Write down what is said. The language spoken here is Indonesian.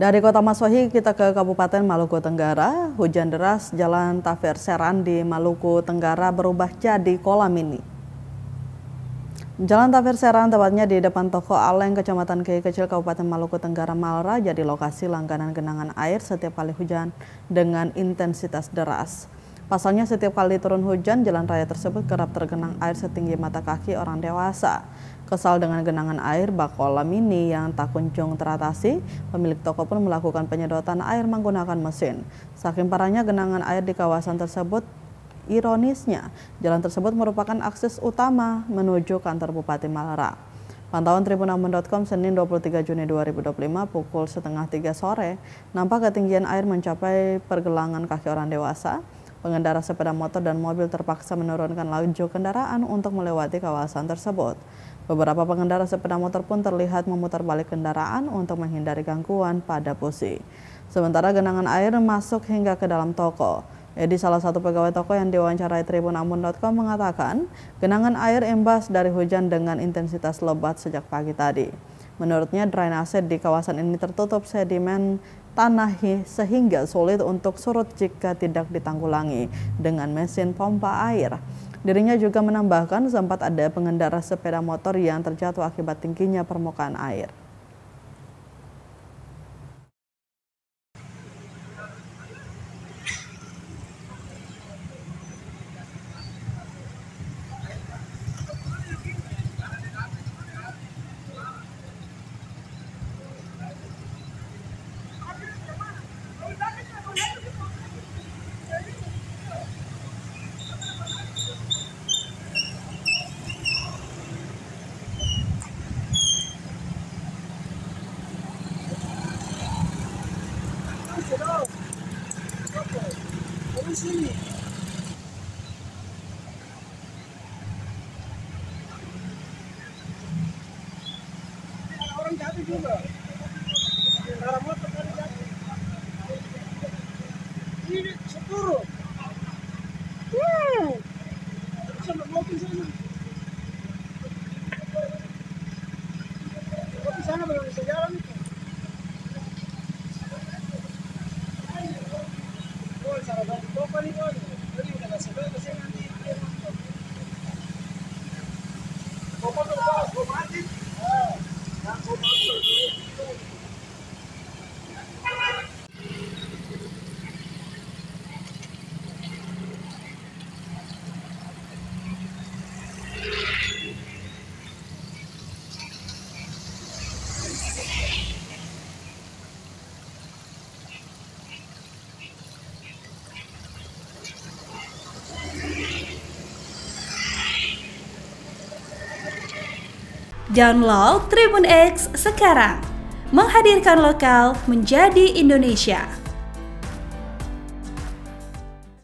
Dari Kota Maswahi kita ke Kabupaten Maluku Tenggara. Hujan deras Jalan Tafir Seran di Maluku Tenggara berubah jadi kolam ini. Jalan Tafir Seran, tepatnya di depan toko Aleng, Kecamatan Kiai Kecil, Kabupaten Maluku Tenggara, Malra, jadi lokasi langganan genangan air setiap kali hujan dengan intensitas deras. Pasalnya setiap kali turun hujan, jalan raya tersebut kerap tergenang air setinggi mata kaki orang dewasa. Kesal dengan genangan air bak kolam ini yang tak kunjung teratasi, pemilik toko pun melakukan penyedotan air menggunakan mesin. Saking parahnya genangan air di kawasan tersebut, ironisnya, jalan tersebut merupakan akses utama menuju kantor Bupati Malra. Pantauan Tribunambon.com Senin 23 Juni 2025 pukul setengah 3 sore, nampak ketinggian air mencapai pergelangan kaki orang dewasa. Pengendara sepeda motor dan mobil terpaksa menurunkan laju kendaraan untuk melewati kawasan tersebut. Beberapa pengendara sepeda motor pun terlihat memutar balik kendaraan untuk menghindari gangguan pada busi. Sementara genangan air masuk hingga ke dalam toko. Edi, salah satu pegawai toko yang diwawancarai Tribunambon.com, mengatakan genangan air imbas dari hujan dengan intensitas lebat sejak pagi tadi. Menurutnya, drainase di kawasan ini tertutup sedimen tanah sehingga sulit untuk surut jika tidak ditanggulangi dengan mesin pompa air. Dirinya juga menambahkan sempat ada pengendara sepeda motor yang terjatuh akibat tingginya permukaan air. Sini. Ada orang jatuh juga. Kendaraan motor tadi jatuh. Ini seturun. Sampai mobil sana. Mobil sana belum bisa jalan itu. Download Tribun X sekarang, menghadirkan lokal menjadi Indonesia.